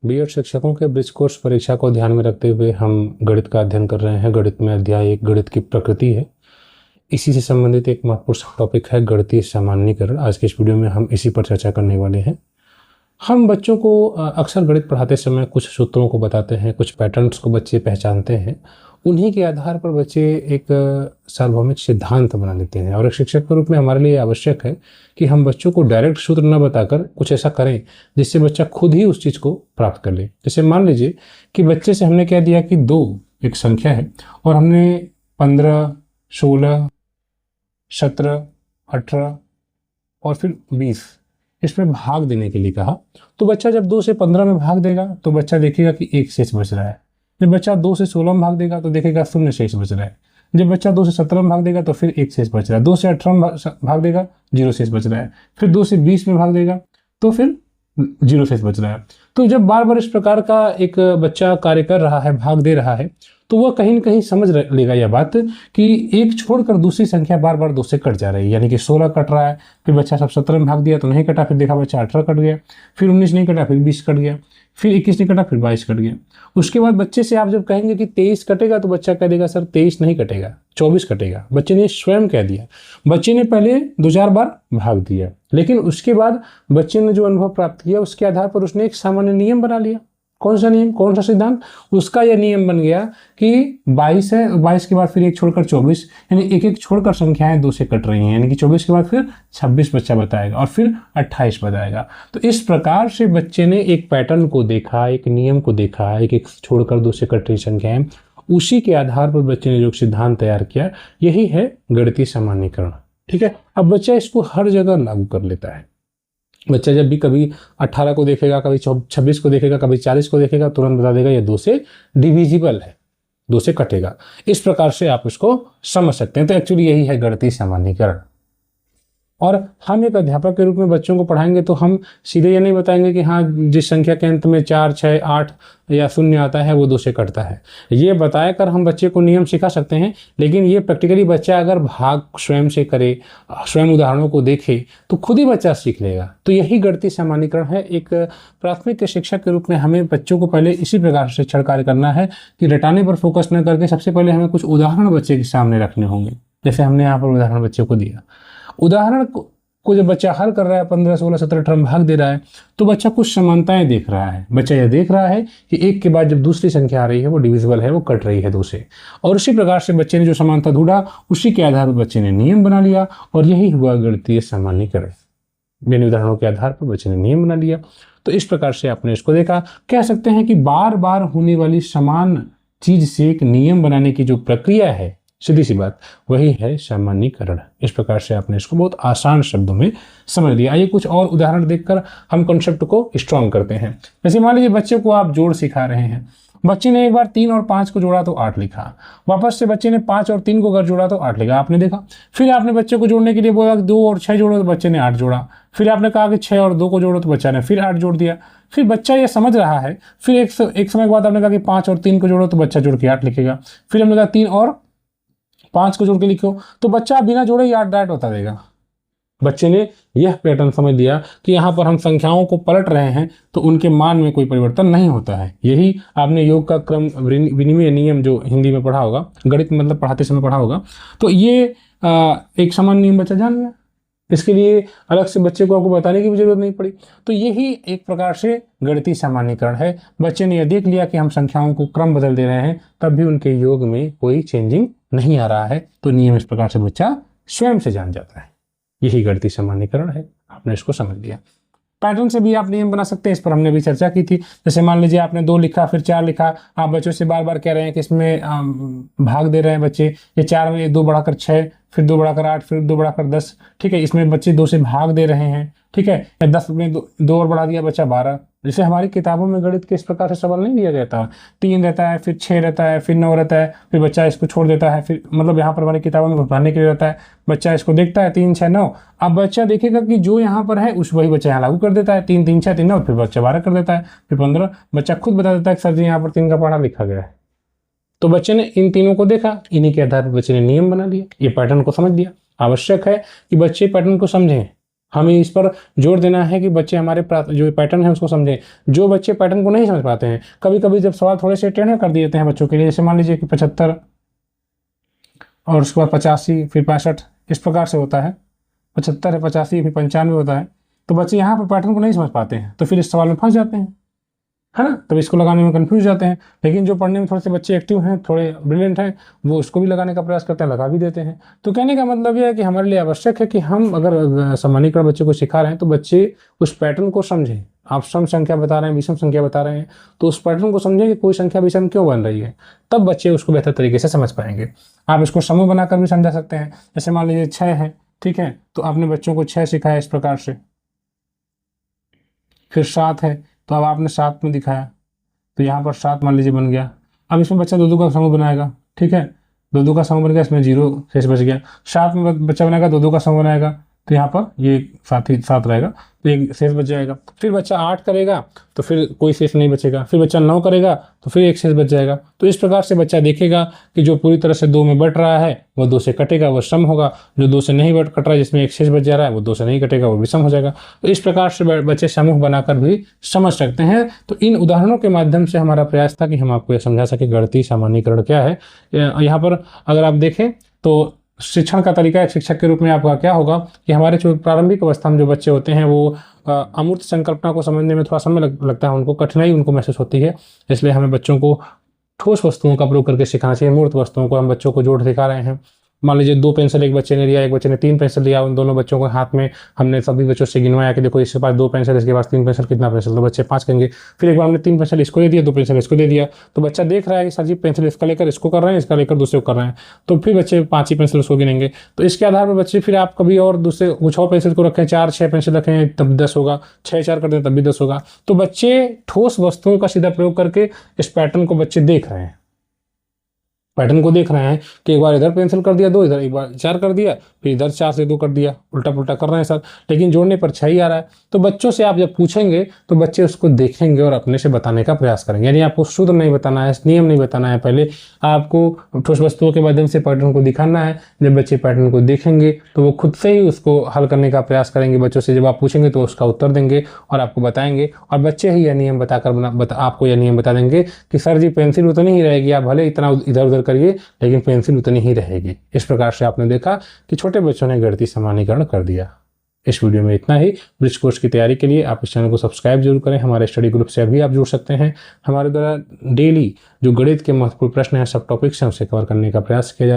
BEd शिक्षकों के bridge course परीक्षा को ध्यान में रखते हुए हम गणित का अध्ययन कर रहे हैं। गणित में अध्याय 1 गणित की प्रकृति है। इसी से संबंधित एक महत्वपूर्ण टॉपिक है गणितीय सामान्यीकरण। आज के इस वीडियो में हम इसी पर चर्चा करने वाले हैं। हम बच्चों को अक्सर गणित पढ़ाते समय कुछ सूत्रों को बताते हैं, कुछ पैटर्न्स को बच्चे पहचानते हैं। उन्हीं के आधार पर बच्चे एक सार्वभौमिक सिद्धांत बना लेते हैं और एक शिक्षक के रूप में हमारे लिए आवश्यक है कि हम बच्चों को डायरेक्ट सूत्र न बताकर कुछ ऐसा करें जिससे बच्चा खुद ही उस चीज़ को प्राप्त कर ले। जैसे मान लीजिए कि बच्चे से हमने कह दिया कि 2 एक संख्या है और हमने 15, 16, 17, 18 और फिर 20 इसमें भाग देने के लिए कहा। तो बच्चा जब 2 से 15 में भाग देगा तो बच्चा देखेगा कि 1 शेष बच रहा है। जब बच्चा 2 से 16 में भाग देगा तो देखेगा 0 शेष बच रहा है। जब बच्चा 2 से 17 में भाग देगा तो फिर 1 शेष बच रहा है। 2 से 18 में भाग देगा 0 शेष बच रहा है। फिर 2 से 20 में भाग देगा तो फिर 0 शेष बच रहा है। तो जब बार बार इस प्रकार का एक बच्चा कार्य कर रहा है, भाग दे रहा है, तो वह कहीं न कहीं समझ लेगा यह बात कि एक छोड़कर दूसरी संख्या बार बार 2 से कट जा रही है। यानी कि 16 कट रहा है, फिर बच्चा सब 17 में भाग दिया तो नहीं कटा, फिर देखा बच्चा 18 कट गया, फिर 19 नहीं कटा, फिर 20 कट गया, फिर 21 नहीं कटा, फिर 22 कट गया। उसके बाद बच्चे से आप जब कहेंगे कि 23 कटेगा तो बच्चा कह देगा सर 23 नहीं कटेगा, 24 कटेगा। बच्चे ने स्वयं कह दिया। बच्चे ने पहले 2-4 बार भाग दिया, लेकिन उसके बाद बच्चे ने जो अनुभव प्राप्त किया उसके आधार पर उसने एक सामान्य नियम बना लिया। कौन सा नियम, कौन सा सिद्धांत? उसका यह नियम बन गया कि 22 है, 22 के बाद फिर एक छोड़कर 24, यानी एक छोड़कर संख्याएं 2 से कट रही हैं, यानी कि 24 के बाद फिर 26 बच्चा बताएगा और फिर 28 बताएगा। तो इस प्रकार से बच्चे ने एक पैटर्न को देखा, एक नियम को देखा, एक छोड़कर 2 से कट रही संख्याएं, उसी के आधार पर बच्चे ने जो सिद्धांत तैयार किया, यही है गणितीय सामान्यीकरण। ठीक है, अब बच्चा इसको हर जगह लागू कर लेता है। बच्चा जब भी कभी 18 को देखेगा, कभी 26 को देखेगा, कभी 40 को देखेगा, तुरंत बता देगा ये 2 से डिविजिबल है, 2 से कटेगा। इस प्रकार से आप इसको समझ सकते हैं। तो एक्चुअली यही है गणितीय सामान्यीकरण। और हम एक अध्यापक के रूप में बच्चों को पढ़ाएंगे तो हम सीधे ये नहीं बताएंगे कि हाँ जिस संख्या के अंत में 4, 6, 8 या 0 आता है वो 2 से कटता है। ये बताकर हम बच्चे को नियम सिखा सकते हैं, लेकिन ये प्रैक्टिकली बच्चा अगर भाग स्वयं से करे, स्वयं उदाहरणों को देखे, तो खुद ही बच्चा सीख लेगा। तो यही गणितीय सामान्यीकरण है। एक प्राथमिक शिक्षक के रूप में हमें बच्चों को पहले इसी प्रकार से शिक्षण कार्य करना है कि रटाने पर फोकस न करके सबसे पहले हमें कुछ उदाहरण बच्चे के सामने रखने होंगे। जैसे हमने यहाँ पर उदाहरण बच्चे को दिया। उदाहरण को जब बच्चा हल कर रहा है, 15, 16, 17, 18 में भाग दे रहा है, तो बच्चा कुछ समानताएं देख रहा है। बच्चा यह देख रहा है कि 1 के बाद जब दूसरी संख्या आ रही है वो डिविजिबल है, वो कट रही है 2 से। और उसी प्रकार से बच्चे ने जो समानता ढूंढा, उसी के आधार पर बच्चे ने नियम बना लिया और यही हुआ गणितीय सामान्यीकरण। बिन उदाहरणों के आधार पर बच्चे ने नियम बना लिया। तो इस प्रकार से आपने इसको देखा। कह सकते हैं कि बार बार होने वाली समान चीज से एक नियम बनाने की जो प्रक्रिया है, सीधी सी बात, वही है सामान्यीकरण। इस प्रकार से आपने इसको बहुत आसान शब्दों में समझ लिया। आइए कुछ और उदाहरण देखकर हम कॉन्सेप्ट को स्ट्रॉन्ग करते हैं। जैसे मान लीजिए बच्चे को आप जोड़ सिखा रहे हैं। बच्चे ने एक बार 3 और 5 को जोड़ा तो 8 लिखा। वापस से बच्चे ने 5 और 3 को अगर जोड़ा तो 8 लिखा, आपने देखा। फिर आपने बच्चे को जोड़ने के लिए बोला 2 और 6 जोड़ो तो बच्चे ने 8 जोड़ा। फिर आपने कहा कि 6 और 2 को जोड़ो तो बच्चा ने फिर 8 जोड़ दिया। फिर बच्चा ये समझ रहा है। फिर एक समय के बाद आपने कहा कि 5 और 3 को जोड़ो तो बच्चा जोड़ के 8 लिखेगा। फिर हमने कहा 3 और 5 को जोड़ के लिखो, तो बच्चा बिना जोड़े ही 8 डायरेक्ट बता देगा। बच्चे ने यह पैटर्न समझ लिया कि यहाँ पर हम संख्याओं को पलट रहे हैं तो उनके मान में कोई परिवर्तन नहीं होता है। यही आपने योग का क्रम विनिमय नियम जो हिंदी में पढ़ा होगा, गणित मतलब पढ़ाते समय पढ़ा होगा, तो ये एक समान नियम बच्चा जान गया। इसके लिए अलग से बच्चे को आपको बताने की भी जरूरत नहीं पड़ी। तो यही एक प्रकार से गणितीय सामान्यीकरण है। बच्चे ने यह देख लिया कि हम संख्याओं को क्रम बदल दे रहे हैं, तब भी उनके योग में कोई चेंजिंग नहीं आ रहा है। तो नियम इस प्रकार से बच्चा स्वयं से जान जाता है। यही गणितीय सामान्यीकरण है। आपने इसको समझ लिया। पैटर्न से भी आप नियम बना सकते हैं, इस पर हमने भी चर्चा की थी। जैसे मान लीजिए आपने 2 लिखा, फिर 4 लिखा। आप बच्चों से बार बार कह रहे हैं कि इसमें भाग दे रहे हैं बच्चे, ये 4 में 2 बढ़ाकर 6, फिर 2 बढ़ाकर 8, फिर 2 बढ़ाकर 10। ठीक है, इसमें बच्चे 2 से भाग दे रहे हैं। ठीक है, या 10 में 2 और बढ़ा दिया बच्चा 12। जैसे हमारी किताबों में गणित के इस प्रकार से सवाल नहीं दिया गया था। 3 रहता है, फिर 6 रहता है, फिर 9 रहता है, फिर बच्चा इसको छोड़ देता है। फिर मतलब यहाँ पर हमारी किताबों में भरने के लिए रहता है। बच्चा इसको देखता है 3, 6, 9। अब बच्चा देखेगा कि जो यहाँ पर है उस वही बच्चा यहाँ लागू कर देता है। 3, 3, 6, 3, 9, फिर बच्चा 12 कर देता है, फिर 15। बच्चा खुद बता देता है कि सर जी यहाँ पर 3 का पढ़ा लिखा गया है। तो बच्चे ने इन तीनों को देखा, इन्हीं के आधार पर बच्चे ने नियम बना लिया, ये पैटर्न को समझ लिया। आवश्यक है कि बच्चे पैटर्न को समझें, हमें इस पर जोर देना है कि बच्चे हमारे जो पैटर्न है उसको समझें। जो बच्चे पैटर्न को नहीं समझ पाते हैं, कभी कभी जब सवाल थोड़े से टेढ़े कर देते हैं बच्चों के लिए, जैसे मान लीजिए कि 75 और उसके बाद 85 फिर 65 इस प्रकार से होता है, 75 है 85 फिर 95 होता है, तो बच्चे यहाँ पर पैटर्न को नहीं समझ पाते हैं, तो फिर इस सवाल में फंस जाते हैं, है ना। तब इसको लगाने में कंफ्यूज जाते हैं। लेकिन जो पढ़ने में थोड़े से बच्चे एक्टिव हैं, थोड़े ब्रिलियंट हैं, वो उसको भी लगाने का प्रयास करते हैं, लगा भी देते हैं। तो कहने का मतलब यह है कि हमारे लिए आवश्यक है कि हम अगर सामान्यीकरण बच्चे को सिखा रहे हैं तो बच्चे उस पैटर्न को समझें। आप सम संख्या बता रहे हैं, विषम संख्या बता रहे हैं, तो उस पैटर्न को समझें कि कोई संख्या विषम क्यों बन रही है, तब बच्चे उसको बेहतर तरीके से समझ पाएंगे। आप इसको समूह बनाकर भी समझा सकते हैं। जैसे मान लीजिए 6 है, ठीक है, तो आपने बच्चों को 6 सिखाया इस प्रकार से। फिर 7 है, तो अब आपने 7 में दिखाया, तो यहाँ पर 7 मान लीजिए बन गया। अब इसमें बच्चा 2 का समूह बनाएगा, ठीक है, 2 का समूह बन गया, इसमें 0 शेष बच गया। 7 में बच्चा बनाएगा, 2 का समूह बनाएगा, तो यहाँ पर ये 7 रहेगा, तो एक शेष बच जाएगा। फिर बच्चा 8 करेगा तो फिर कोई शेष नहीं बचेगा। फिर बच्चा 9 करेगा तो फिर एक शेष बच जाएगा। तो इस प्रकार से बच्चा देखेगा कि जो पूरी तरह से 2 में बट रहा है वो 2 से कटेगा, वो सम होगा। जो 2 से नहीं कट रहा है, जिसमें एक शेष बच जा रहा है, वो 2 से नहीं कटेगा, वो विषम हो जाएगा। तो इस प्रकार से बच्चे समूह बनाकर भी समझ सकते हैं। तो इन उदाहरणों के माध्यम से हमारा प्रयास था कि हम आपको यह समझा सके गणितीय सामान्यीकरण क्या है। यहाँ पर अगर आप देखें तो शिक्षण का तरीका एक शिक्षक के रूप में आपका क्या होगा कि हमारे जो प्रारंभिक अवस्था में जो बच्चे होते हैं वो अमूर्त संकल्पना को समझने में थोड़ा समय लगता है, उनको कठिनाई उनको महसूस होती है। इसलिए हमें बच्चों को ठोस वस्तुओं का प्रयोग करके सिखाना चाहिए। मूर्त वस्तुओं को हम बच्चों को जोड़ दिखा रहे हैं। मान लीजिए 2 पेंसिल एक बच्चे ने लिया, एक बच्चे ने 3 पेंसिल लिया, उन दोनों बच्चों को हाथ में हमने सभी बच्चों से गिनवाया कि देखो इसके पास 2 पेंसिल, इसके पास 3 पेंसिल, कितना पेंसिल, तो बच्चे 5 कहेंगे। फिर एक बार हमने 3 पेंसिल इसको दे दिया, 2 पेंसिल इसको दे दिया, तो बच्चा देख रहा है कि सर जी पेंसिल इसका लेकर इसको कर रहे हैं, इसका लेकर दूसरे को कर रहे हैं, तो फिर बच्चे 5 ही पेंसिल उसको गिनेंगे। तो इसके आधार पर बच्चे फिर आप कभी और दूसरे कुछ और पेंसिल को रखें, 4-6 पेंसिल रखें तब 10 होगा, 6-4 कर दें तब भी 10 होगा। तो बच्चे ठोस वस्तुओं का सीधा प्रयोग करके इस पैटर्न को बच्चे देख रहे हैं, पैटर्न को देख रहे हैं कि एक बार इधर पेंसिल कर दिया 2, इधर एक बार 4 कर दिया, फिर इधर 4 से 2 कर दिया, उल्टा पुल्टा कर रहे हैं सर, लेकिन जोड़ने पर 6 ही आ रहा है। तो बच्चों से आप जब पूछेंगे तो बच्चे उसको देखेंगे और अपने से बताने का प्रयास करेंगे। यानी आपको सूत्र नहीं बताना है, नियम नहीं बताना है, पहले आपको ठोस वस्तुओं के माध्यम से पैटर्न को दिखाना है। जब बच्चे पैटर्न को देखेंगे तो वो खुद से ही उसको हल करने का प्रयास करेंगे। बच्चों से जब आप पूछेंगे तो उसका उत्तर देंगे और आपको बताएंगे, और बच्चे ही यह नियम बताकर आपको यह नियम बता देंगे कि सर जी पेंसिल उतनी ही रहेगी, आप भले इतना इधर उधर करिए लेकिन पेंसिल उतनी ही रहेगी। इस प्रकार से आपने देखा कि छोटे बच्चों ने गणितीय सामान्यीकरण कर दिया। इस वीडियो में इतना ही। ब्रिज कोर्स की तैयारी के लिए आप इस चैनल को सब्सक्राइब जरूर करें। हमारे स्टडी ग्रुप से अभी आप जुड़ सकते हैं। हमारे द्वारा डेली जो गणित के महत्वपूर्ण प्रश्न हैं, सब टॉपिक्स हैं, उसे कवर करने का प्रयास किया जा रहा है।